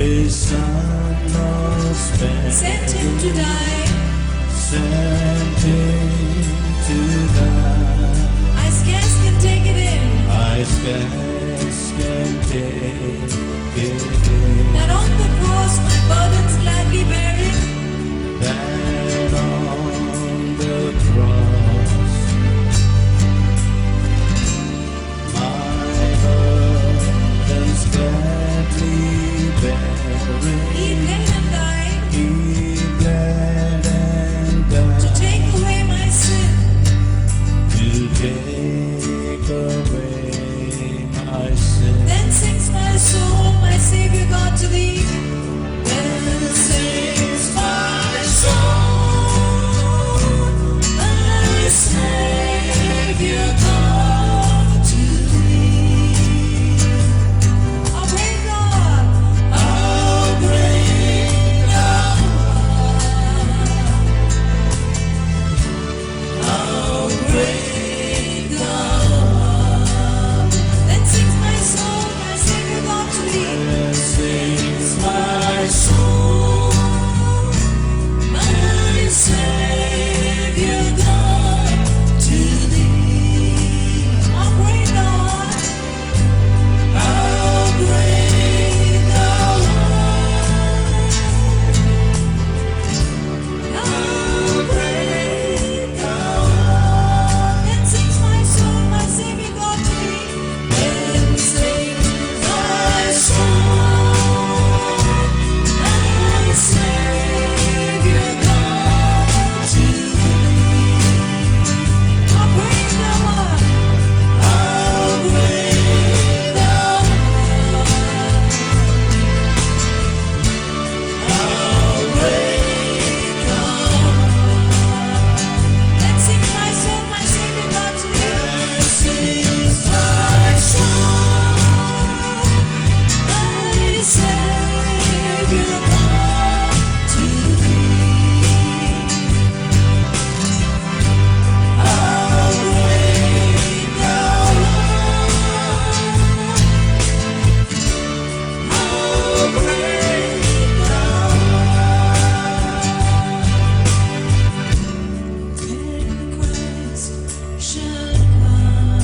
His son was sent him to die. Sent him to die. I scarce can take it in. I scarce can take it in. That on the cross my burdens gladly bearing. That on the cross my burdens gladly bearing. He bled and died. He bled and died to take away my sin. To take away my sin. Then sings my soul, my Savior God, to thee. Then sings my soul, my Savior God, to thee. Oh, great God, oh, great God, oh, great God. Then sings my soul, my Savior God, to thee. Then sings my soul, My Savior God, to thee. Oh, great God, how great thou art, oh, great God. Then sings my soul, my Savior God, to thee. Then sings my soul, my Savior God, to thee. Oh, great thou art, how great thou art, how great thou art. then sings my soul, my Savior God, to thee. Then sings my soul, My Savior God, to thee. how great thou art, how great thou art. When Christ shall come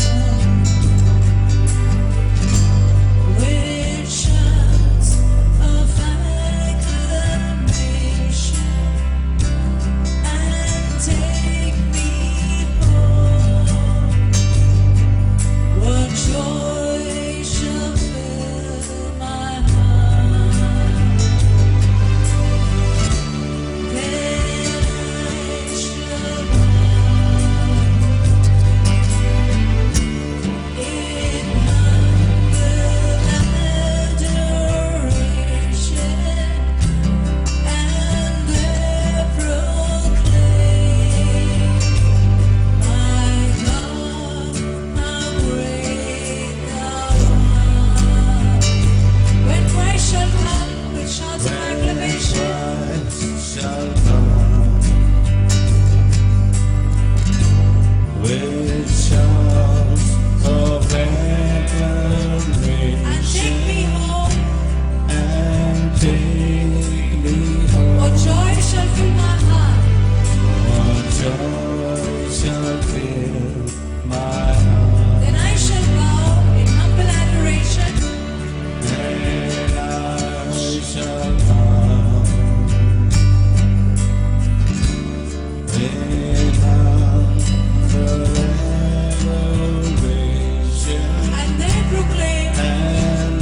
with shouts of acclamation and take me home, what joy shall fill my heart. Then I shall in humble adoration and there proclaim, my God, how great thou art. When Christ shall come with shouts of acclamation, Christ shall come with shouts of acclamation and take me home, and take me home. what joy shall fill my heart. What joy shall fill my heart. Then I shall bow in humble adoration Then I shall come in humble adoration and there proclaim, and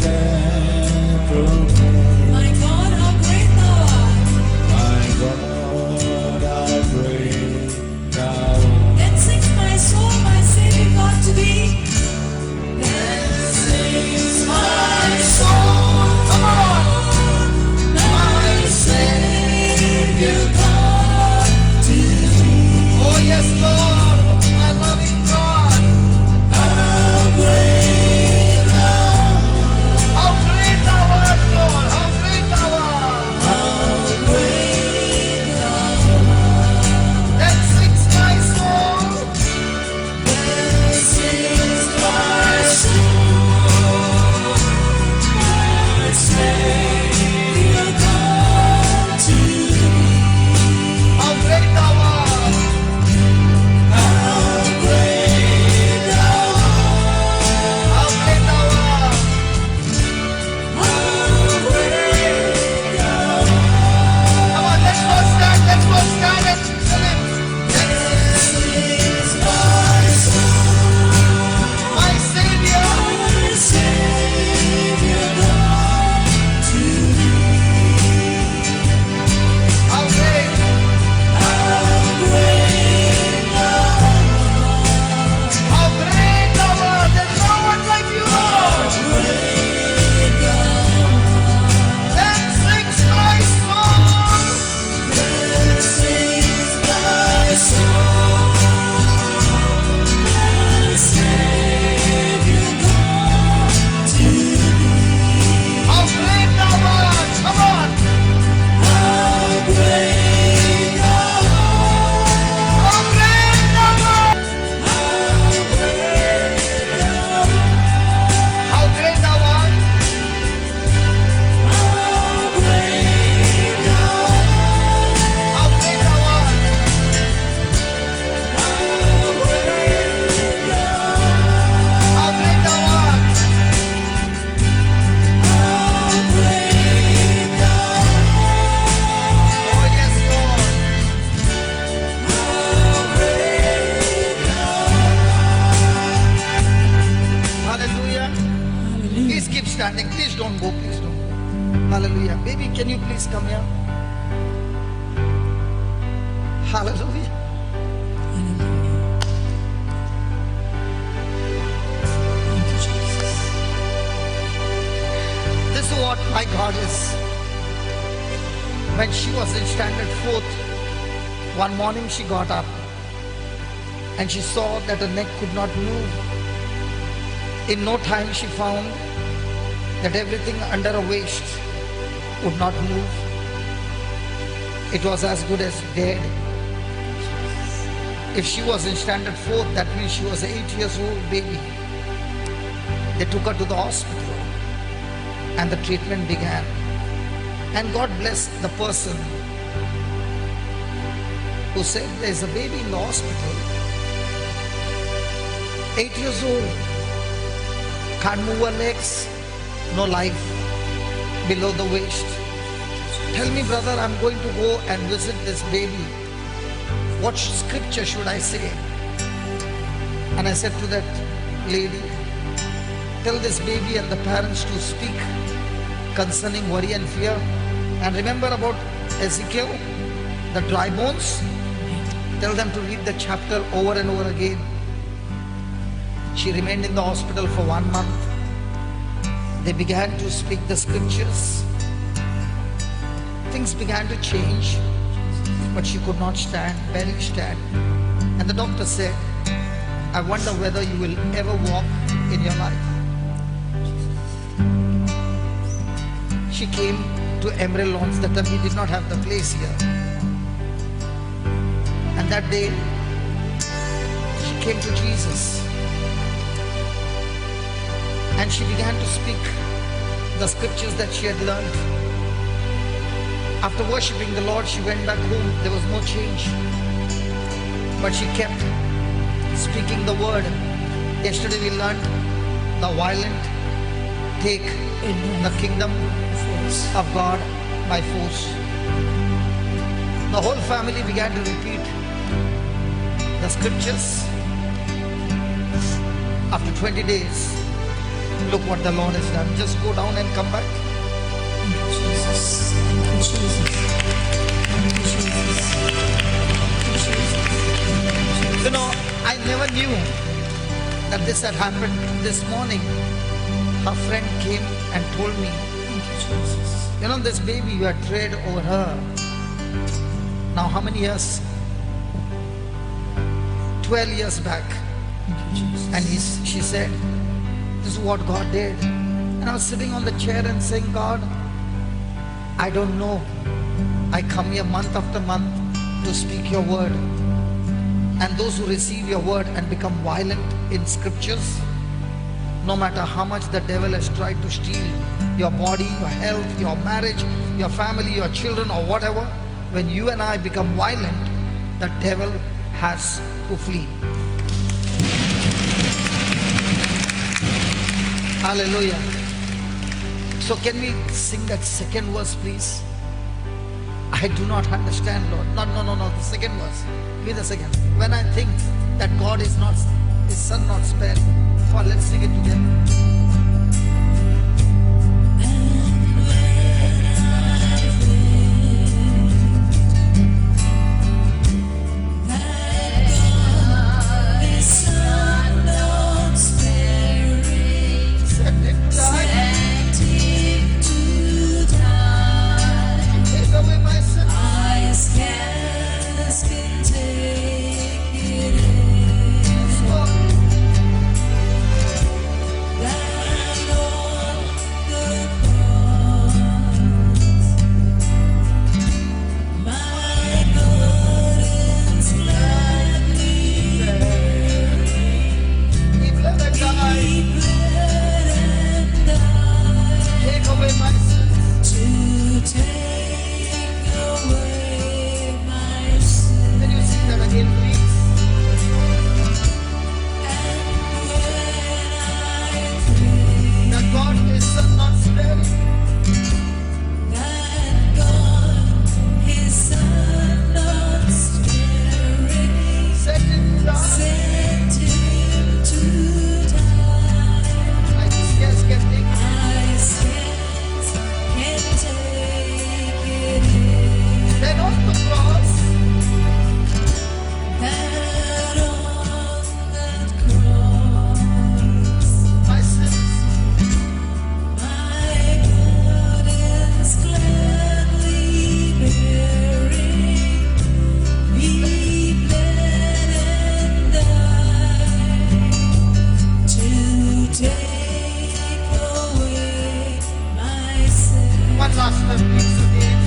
keep standing. Please don't go. Please don't go. Hallelujah. Baby, can you please come here? Hallelujah. Hallelujah. Thank you, Jesus. This is what my God is. When she was in standard 4th, one morning she got up and she saw that her neck could not move. In no time she found that everything under her waist would not move. It was as good as dead. If she was in standard 4th, that means she was an 8 years old baby. They took her to the hospital and the treatment began. And God blessed the person who said, there's a baby in the hospital, 8 years old, can't move her legs, no life below the waist. Tell me, brother, I'm going to go and visit this baby. What scripture should I say? And I said to that lady, tell this baby and the parents to speak concerning worry and fear. And remember about Ezekiel, the dry bones. Tell them to read the chapter over and over again. She remained in the hospital for 1 month. They began to speak the scriptures. Things began to change, but she could not stand, barely stand. And the doctor said, I wonder whether you will ever walk in your life. She came to Emerald Lawns. That time we did not have the place here. And that day, she came to Jesus. And she began to speak the scriptures that she had learned. After worshipping the Lord, she went back home. There was no change. But she kept speaking the word. Yesterday we learned the violent take the kingdom of God by force. The whole family began to repeat the scriptures. After 20 days, look what the Lord has done. Just go down and come back. Thank you, Jesus. Thank you, Jesus. Thank you, Jesus. Thank you, Jesus. You know, I never knew that this had happened. This morning, her friend came and told me, Thank you, Jesus. you know, this baby, you had prayed over her. Now how many years? 12 years back. Thank you, Jesus. And she said, this is what God did. And I was sitting on the chair and saying, God, I don't know. I come here month after month to speak your word. And those who receive your word and become violent in scriptures, no matter how much the devil has tried to steal your body, your health, your marriage, your family, your children, or whatever, when you and I become violent, the devil has to flee. Hallelujah. So can we sing that second verse, please? I do not understand, Lord. No, the second verse. Give me the second. When I think that God is not, his son not spared. Oh, let's sing it together. That One last time, please, again.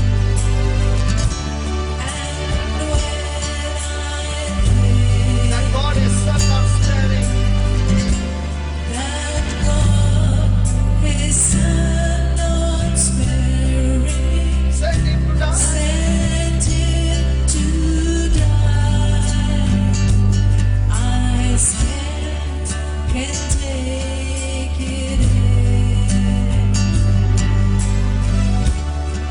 That God is son not sparing. That God is Son not sparing, Send him to die. sent Him to die. Eyes can take it in,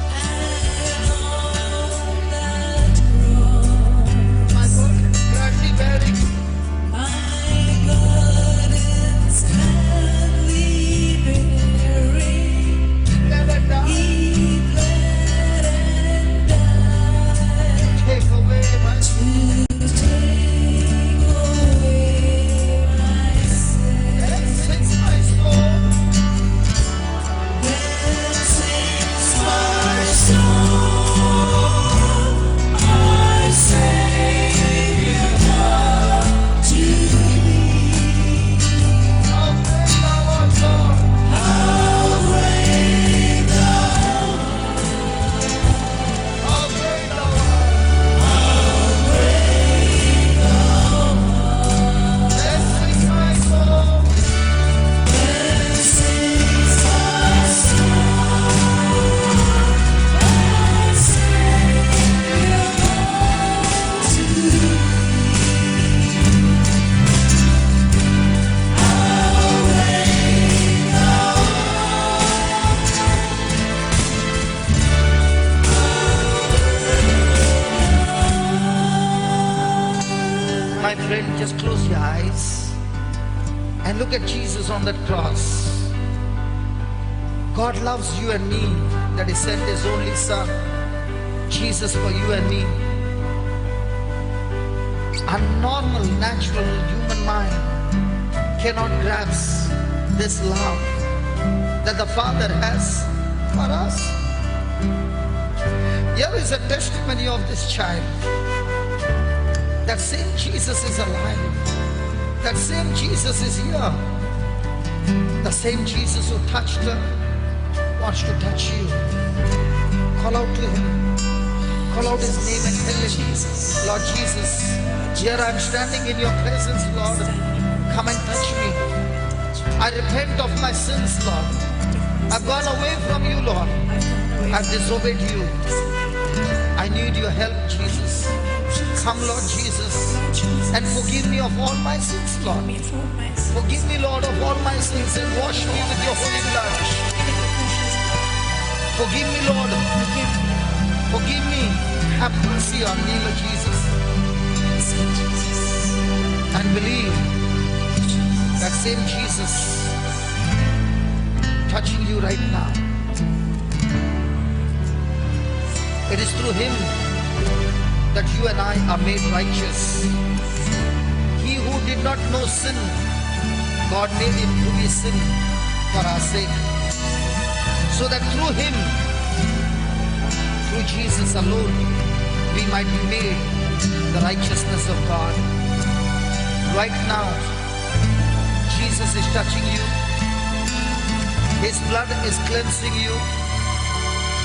and on that cross, My God is gladly bearing. my God is gladly bearing. Let it die. He bled and died Take away my sin. to take away my sin. Then sings my soul. Then sings my soul, our Savior God, to Thee. How great thou art, Lord. How great Thou How great thou art. Then sings my soul. Then sings my soul, our Savior God, to Thee. My friend, just close your eyes and look at Jesus on that cross. God loves you and me, that He sent His only Son, Jesus, for you and me. A normal, natural human mind cannot grasp this love that the Father has for us. Here is a testimony of this child. That same Jesus is alive. That same Jesus is here. The same Jesus who touched her wants to touch you. Call out to Him. Call out His name and tell Him, Lord Jesus, here I am standing in your presence, Lord. Come and touch me. I repent of my sins, Lord. I've gone away from you, Lord. I've disobeyed you. I need your help, Jesus. Come, Lord Jesus, and forgive me of all my sins, Lord. Forgive me, Lord, of all my sins and wash me with your holy blood. Forgive me, Lord. Forgive me. Have mercy on me, Lord Jesus. And believe that same Jesus touching you right now. It is through Him that you and I are made righteous. He who did not know sin, God made Him to be sin for our sake. So that through Him, through Jesus alone, we might be made the righteousness of God. Right now, Jesus is touching you. His blood is cleansing you.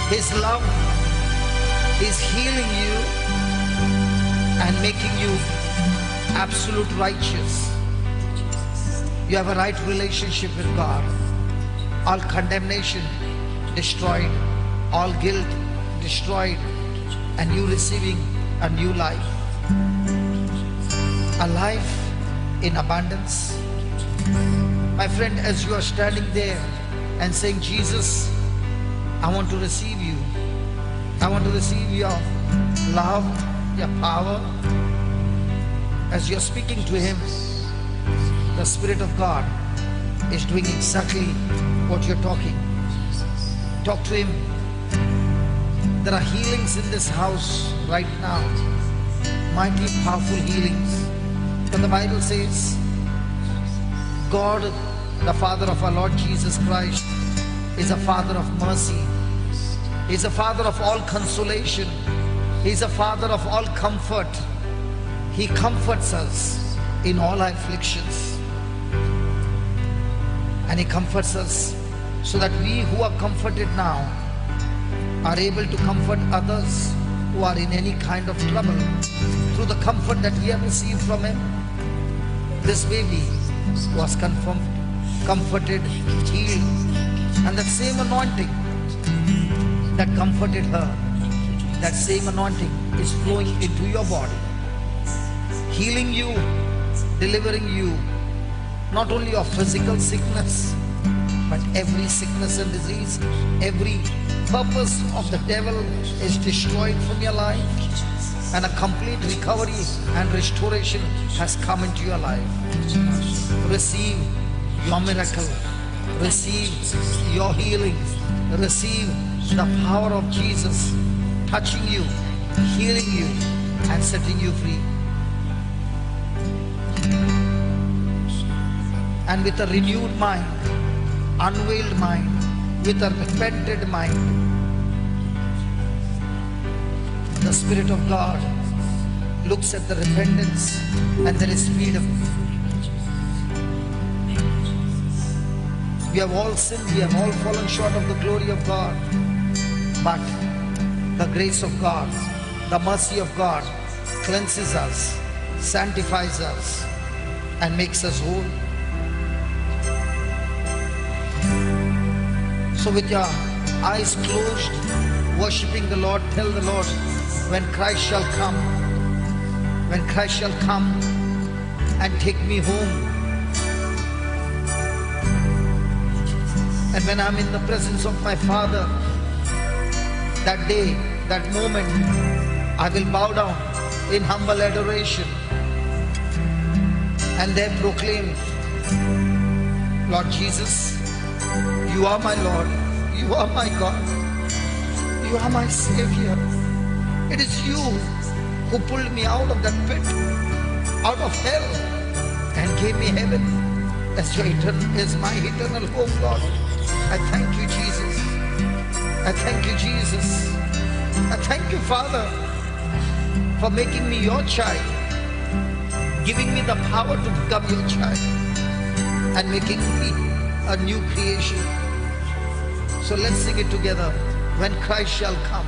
His love is healing you and making you absolute righteous. You have a right relationship with God. All condemnation destroyed, all guilt destroyed, and you receiving a new life. A life in abundance. My friend, as you are standing there and saying, Jesus, I want to receive you. I want to receive your love, your power. As you're speaking to Him, the Spirit of God is doing exactly what you're talking. Talk to Him. There are healings in this house right now. Mighty, powerful healings. But the Bible says, God, the Father of our Lord Jesus Christ, is a Father of mercy. He's a Father of all consolation. He's a Father of all comfort. He comforts us in all our afflictions. And He comforts us so that we who are comforted now are able to comfort others who are in any kind of trouble through the comfort that we have received from him. This baby was comforted, healed, and that same anointing that comforted her, that same anointing is flowing into your body, healing you, delivering you, not only of physical sickness, but every sickness and disease, every purpose of the devil is destroyed from your life, and a complete recovery and restoration has come into your life. Receive your miracle, receive your healing, receive the power of Jesus touching you, healing you, and setting you free. And with a renewed mind, unveiled mind, with a repented mind, the Spirit of God looks at the repentance and there is freedom. We have all sinned, we have all fallen short of the glory of God, but the grace of God, the mercy of God cleanses us, sanctifies us, and makes us whole. So with your eyes closed, worshipping the Lord, tell the Lord, when Christ shall come and take me home, and when I'm in the presence of my Father, that day, that moment, I will bow down in humble adoration and there proclaim, Lord Jesus, you are my Lord, you are my God, you are my Savior. It is you who pulled me out of that pit, out of hell, and gave me heaven as my eternal home, Lord. I thank you, Jesus. I thank you, Jesus. I thank you, Father, for making me your child, giving me the power to become your child, and making me a new creation. So let's sing it together. When Christ shall come.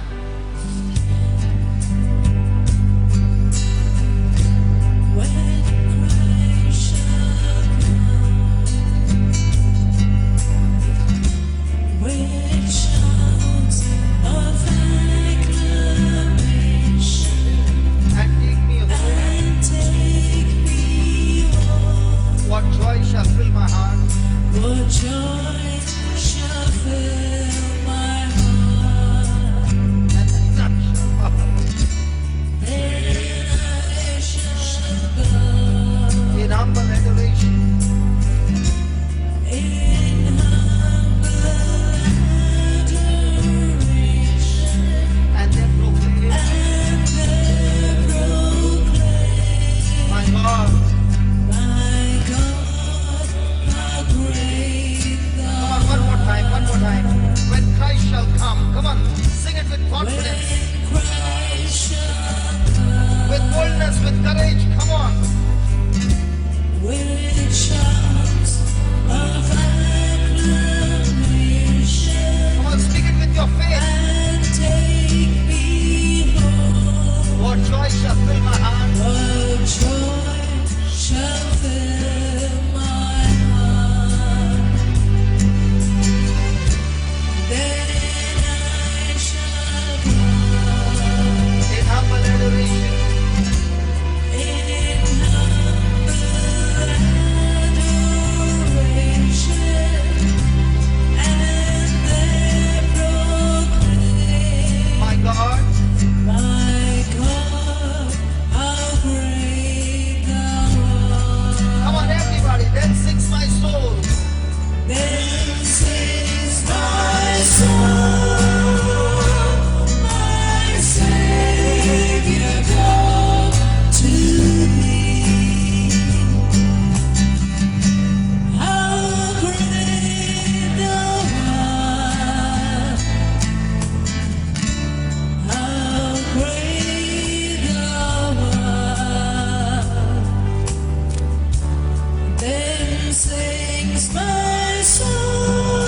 My soul,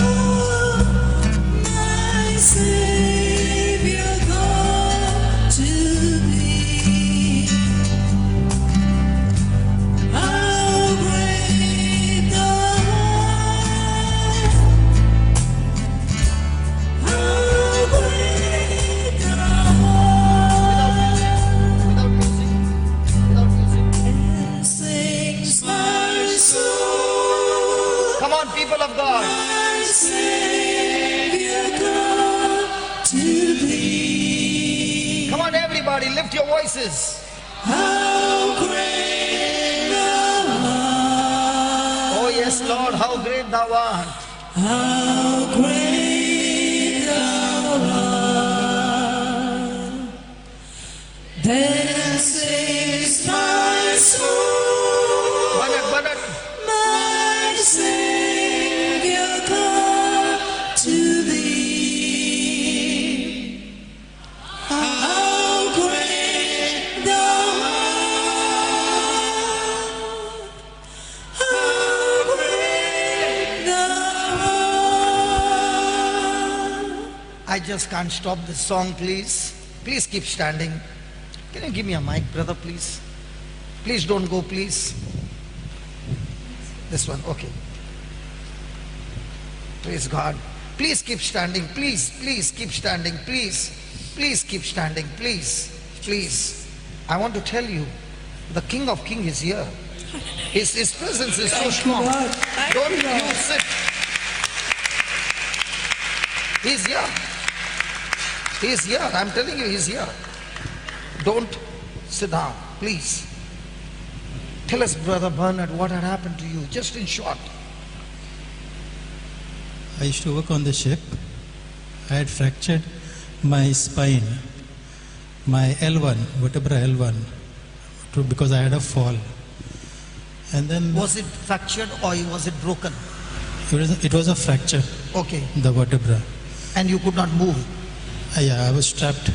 my Savior. Everybody lift your voices. How great thou art. Oh yes, Lord, how great thou art. How great thou art. Then sings my soul, Bernard. my Savior come to thee. How great thou art. How great thou art. I just can't stop this song, please. Please keep standing. Can you give me a mic, brother, please? Please don't go, please. This one, okay. Praise God. Please keep standing. Please keep standing. Please keep standing. Please. I want to tell you, the King of Kings is here. His presence is so strong. Don't you sit. He's here. He's here. I'm telling you, he's here. Don't sit down, please. Tell us, Brother Bernard, what had happened to you, just in short. I used to work on the ship. I had fractured my spine, my L1, vertebra L1, because I had a fall. And then Was it fractured or was it broken? it was a fracture, Okay. the vertebra. And you could not move. I was strapped.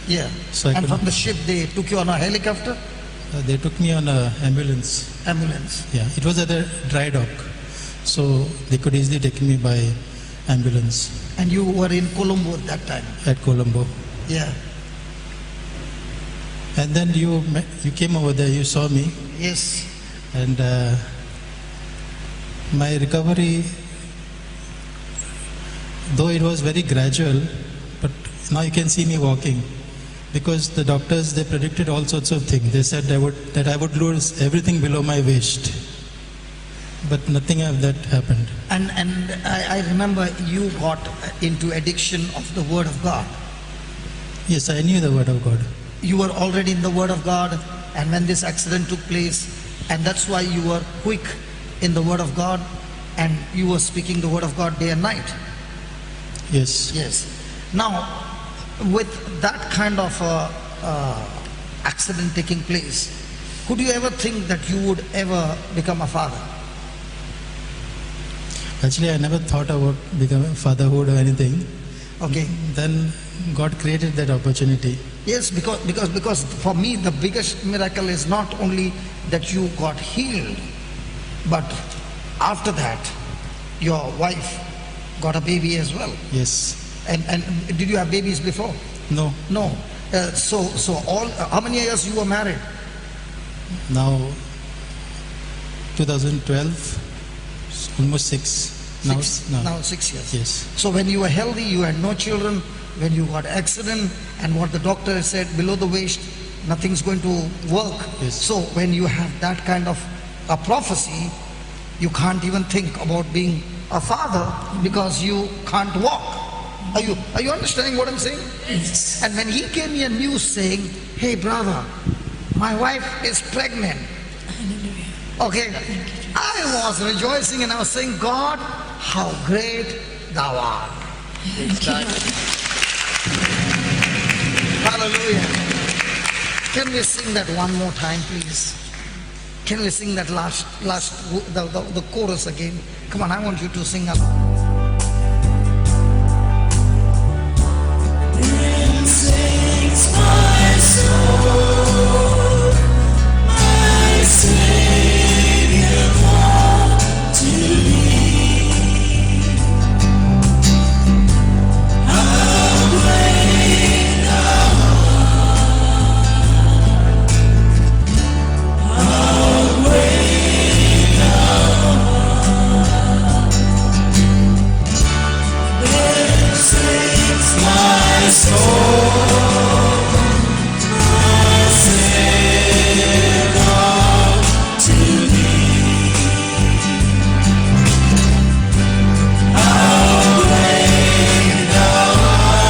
Yeah. So I And couldn't- from the ship they took you on a helicopter? They took me on an ambulance. Ambulance. Yeah, it was at a dry dock, so they could easily take me by ambulance And you were in Colombo at that time. at Colombo. Yeah. And then you came over there, you saw me, Yes. and my recovery, though it was very gradual, but now you can see me walking. Because the doctors, they predicted all sorts of things. They said that I would lose everything below my waist. But nothing of that happened. And I remember you got into addiction of the Word of God. Yes, I knew the word of God. You were already in the Word of God, and when this accident took place, and that's why you were quick in the Word of God, and you were speaking the Word of God day and night. Yes. Yes. Now, with that kind of accident taking place, could you ever think that you would ever become a father? Actually, I never thought about becoming fatherhood or anything. Okay. Then God created that opportunity. Yes, because for me the biggest miracle is not only that you got healed, but after that your wife got a baby as well. Yes. And did you have babies before? No. No. So all how many years you were married? Now, 2012, almost 6. Now 6 years. Yes. So when you were healthy, you had no children. When you got accident, and what the doctor said, below the waist, nothing's going to work. Yes. So when you have that kind of a prophecy, you can't even think about being a father because you can't walk. Are you understanding what I'm saying? Yes. And when he gave me a news saying, "Hey brother, my wife is pregnant." Okay, I was rejoicing and I was saying, "God, how great thou art." Hallelujah. Can we sing that one more time, please? Can we sing that the chorus again? Come on, I want you to sing along. Then sings my soul, my Savior come to thee. How great thou art. How great thou art. Then sings my soul, my Savior come to thee. How great thou art.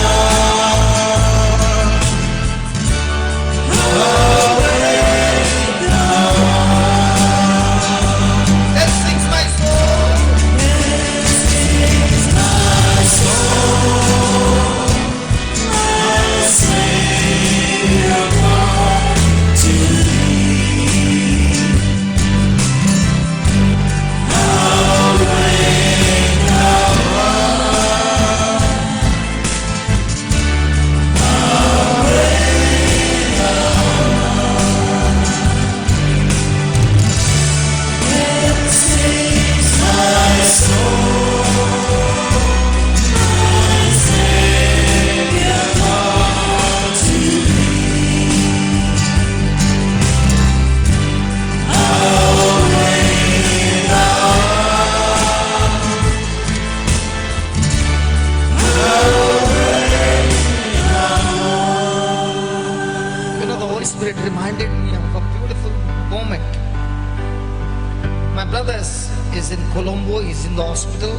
My brother is in Colombo, he's in the hospital.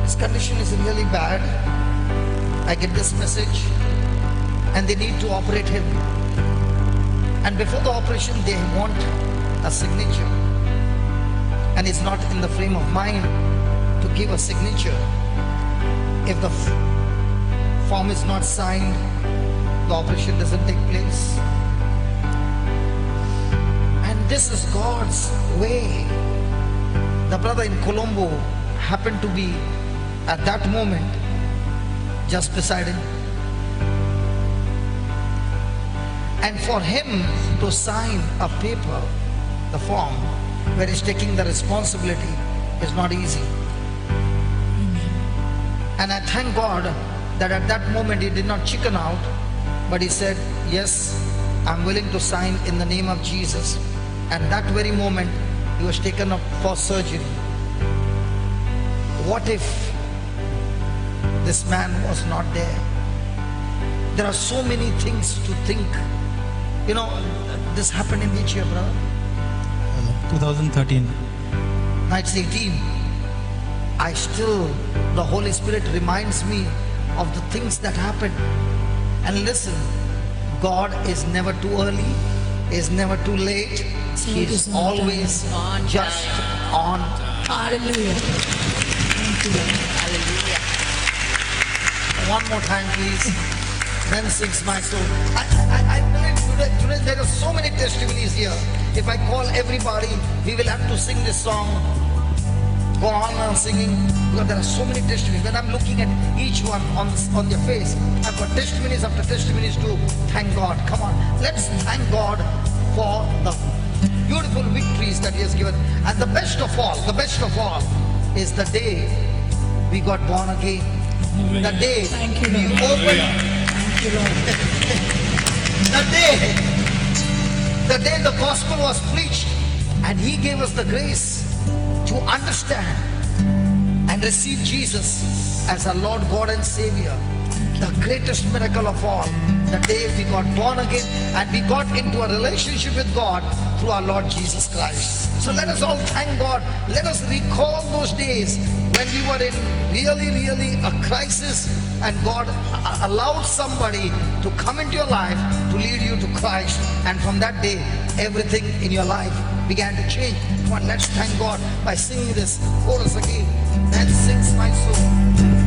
His condition is really bad. I get this message and they need to operate him. And before the operation, they want a signature. And he's not in the frame of mind to give a signature. If the form is not signed, the operation doesn't take place. And this is God's way. The brother in Colombo happened to be at that moment just beside him. And for him to sign a paper, the form, where he's taking the responsibility, is not easy. And I thank God that at that moment he did not chicken out, but he said, yes, I'm willing to sign in the name of Jesus. And that very moment he was taken up for surgery. What if this man was not there? There are so many things to think. You know, this happened in which year, brother? 2013. Nights 18. The Holy Spirit reminds me of the things that happened. And listen, God is never too early, is never too late. He is always just on. Hallelujah. Thank you, Lord. Hallelujah. One more time, please. Then sings my soul. I believe today there are so many testimonies here. If I call everybody, we will have to sing this song. Go on singing, because there are so many testimonies. When I'm looking at each one on their face, I've got testimonies after testimonies to thank God. Come on, let's thank God for the beautiful victories that He has given. And the best of all is the day we got born again. The day Thank you, we Lord. opened. Thank you, Lord. The day the gospel was preached, and He gave us the grace to understand and receive Jesus as our Lord, God and Savior. The greatest miracle of all, the day we got born again and we got into a relationship with God through our Lord Jesus Christ. So let us all thank God. Let us recall those days when we were in really a crisis, and God allowed somebody to come into your life to lead you to Christ. And from that day, everything in your life began to change. Come on, let's thank God by singing this chorus again. Then sings my soul.